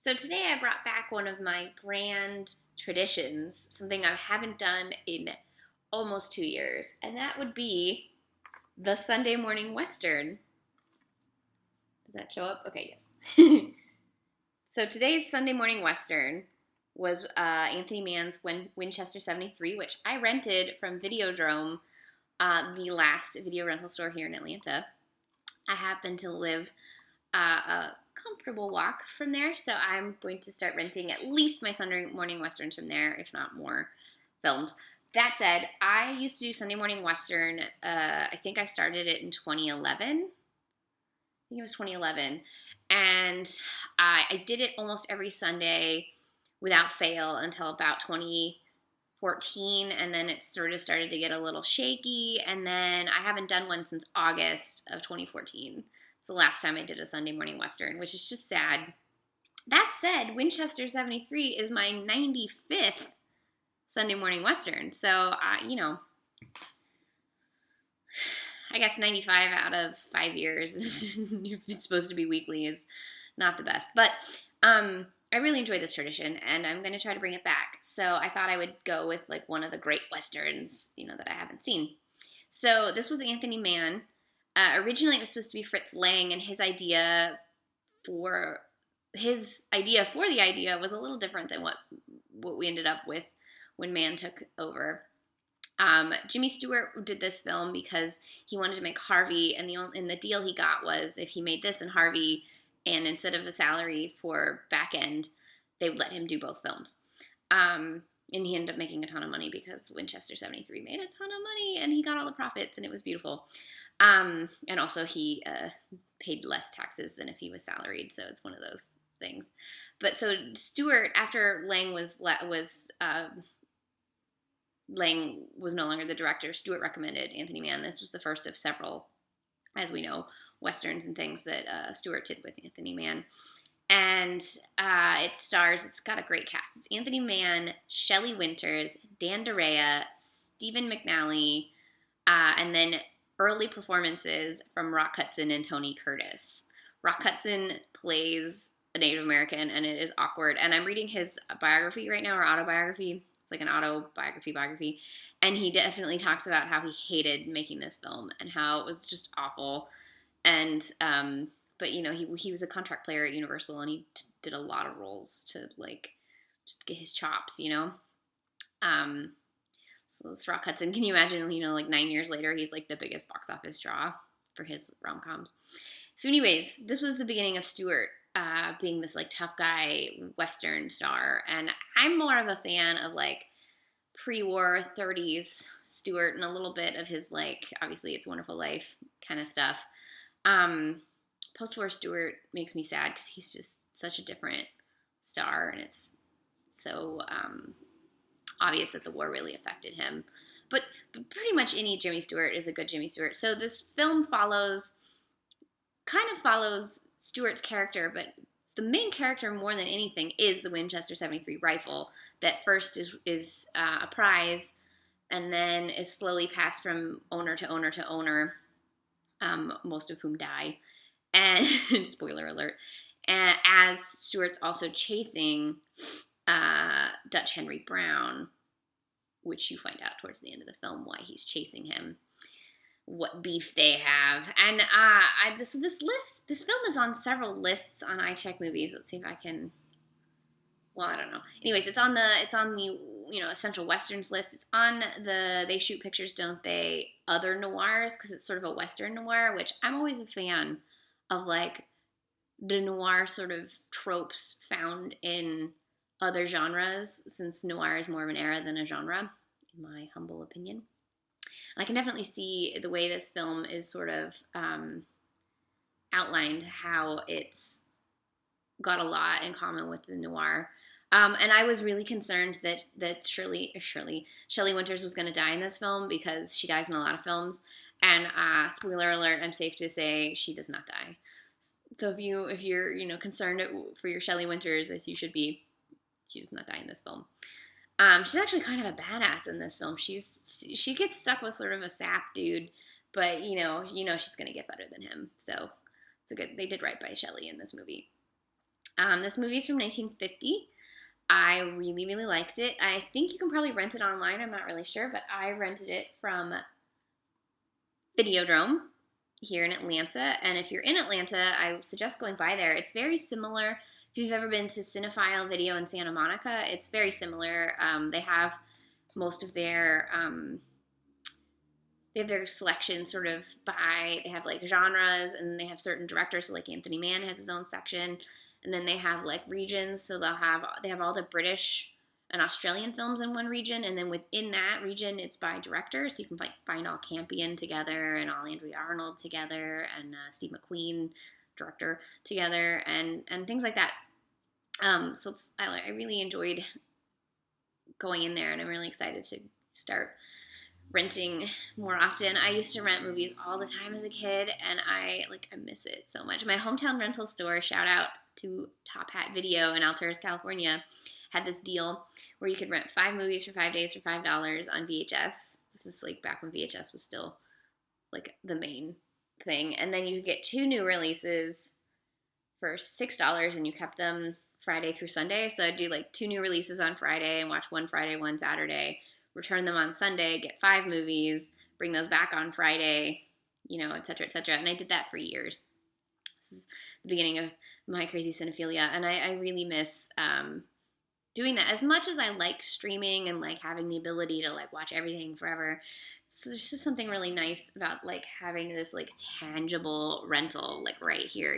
So today I brought back one of my grand traditions, something I haven't done in almost 2 years, and that would be the Sunday morning Western. Does that show up? Okay, yes. So today's Sunday morning Western was Anthony Mann's Winchester 73, which I rented from Videodrome, the last video rental store here in Atlanta. I happen to live a comfortable walk from there, so I'm going to start renting at least my Sunday morning Westerns from there, if not more films. That said, I used to do Sunday morning Western. I think I started it in 2011. I think it was 2011. And I did it almost every Sunday without fail until about 2014, and then it sort of started to get a little shaky, and then I haven't done one since August of 2014. It's the last time I did a Sunday morning Western, which is just sad. That said, Winchester 73 is my 95th Sunday morning Western, so, I guess 95 out of 5 years, if it's supposed to be weekly, is not the best. But I really enjoy this tradition, and I'm going to try to bring it back. So I thought I would go with like one of the great Westerns, that I haven't seen. So this was Anthony Mann. Originally, it was supposed to be Fritz Lang, and his idea for the idea was a little different than what we ended up with when Mann took over. Jimmy Stewart did this film because he wanted to make Harvey, and the deal he got was if he made this and Harvey, and instead of a salary for back end, they would let him do both films. And he ended up making a ton of money because Winchester 73 made a ton of money, and he got all the profits, and it was beautiful. And also he paid less taxes than if he was salaried, so it's one of those things. But so Stewart, after Lang was no longer the director, Stewart recommended Anthony Mann. This was the first of several, as we know, Westerns and things that Stewart did with Anthony Mann. And it's got a great cast. It's Anthony Mann, Shelley Winters, Dan DeRea, Stephen McNally, and then early performances from Rock Hudson and Tony Curtis. Rock Hudson plays a Native American, and it is awkward. And I'm reading his biography right now, or autobiography. It's like an autobiography, and he definitely talks about how he hated making this film and how it was just awful. And but he was a contract player at Universal, and he did a lot of roles to just get his chops. So it's Rock Hudson. Can you imagine? 9 years later, he's like the biggest box office draw for his rom-coms. So, anyways, this was the beginning of Stewart being this tough guy Western star, and I'm more of a fan of pre-war 30s Stewart and a little bit of his obviously It's a Wonderful Life kind of stuff. Post-war Stewart makes me sad because he's just such a different star, and it's so obvious that the war really affected him. But pretty much any Jimmy Stewart is a good Jimmy Stewart. So this film follows Stewart's character, but the main character more than anything is the Winchester 73 rifle that first is a prize and then is slowly passed from owner to owner to owner, most of whom die. And spoiler alert, as Stewart's also chasing Dutch Henry Brown, which you find out towards the end of the film why he's chasing him, what beef they have. And this film is on several lists on iCheckMovies. Let's see if I can. Well, I don't know. Anyways, it's on the Essential Westerns list. It's on the They Shoot Pictures, Don't They other noirs, because it's sort of a Western noir, which I'm always a fan of, the noir sort of tropes found in other genres, since noir is more of an era than a genre, in my humble opinion. I can definitely see the way this film is sort of outlined, how it's got a lot in common with the noir. And I was really concerned that Shelley Winters was going to die in this film, because she dies in a lot of films. And spoiler alert, I'm safe to say she does not die. So if you're concerned for your Shelley Winters, as you should be, she does not die in this film. She's actually kind of a badass in this film. She gets stuck with sort of a sap dude, but she's gonna get better than him. So it's a good. They did right by Shelley in this movie. This movie is from 1950. I really, really liked it. I think you can probably rent it online. I'm not really sure, but I rented it from Videodrome here in Atlanta. And if you're in Atlanta, I suggest going by there. It's very similar. If you've ever been to Cinephile Video in Santa Monica, it's very similar. They have most of their they have their selection sort of by, they have like genres, and they have certain directors. So like Anthony Mann has his own section, and then they have like regions. So they have all the British and Australian films in one region, and then within that region, it's by director. So you can like find all Campion together, and all Andrea Arnold together, and Steve McQueen, director, together, and things like that. So I really enjoyed going in there, and I'm really excited to start renting more often. I used to rent movies all the time as a kid, and I miss it so much. My hometown rental store, shout out to Top Hat Video in Alturas, California, had this deal where you could rent 5 movies for 5 days for $5 on VHS. This is like back when VHS was still like the main thing. And then you could get 2 new releases for $6, and you kept them Friday through Sunday. So I'd do like 2 new releases on Friday and watch one Friday, one Saturday, return them on Sunday, get 5 movies, bring those back on Friday, et cetera, et cetera. And I did that for years. This is the beginning of my crazy cinephilia, and I really miss doing that. As much as I like streaming and like having the ability to like watch everything forever, there's just something really nice about like having this like tangible rental like right here,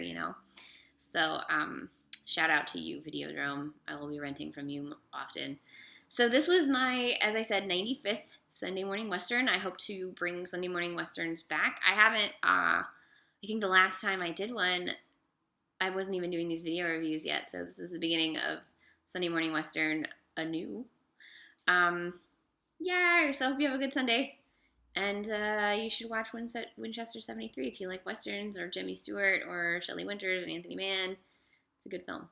So shout out to you, Videodrome. I will be renting from you often. So this was my, as I said, 95th Sunday Morning Western. I hope to bring Sunday Morning Westerns back. I haven't, I think the last time I did one, I wasn't even doing these video reviews yet. So this is the beginning of Sunday Morning Western anew. Yeah, so I hope you have a good Sunday. And you should watch Winchester 73 if you like Westerns, or Jimmy Stewart, or Shelley Winters and Anthony Mann. It's a good film.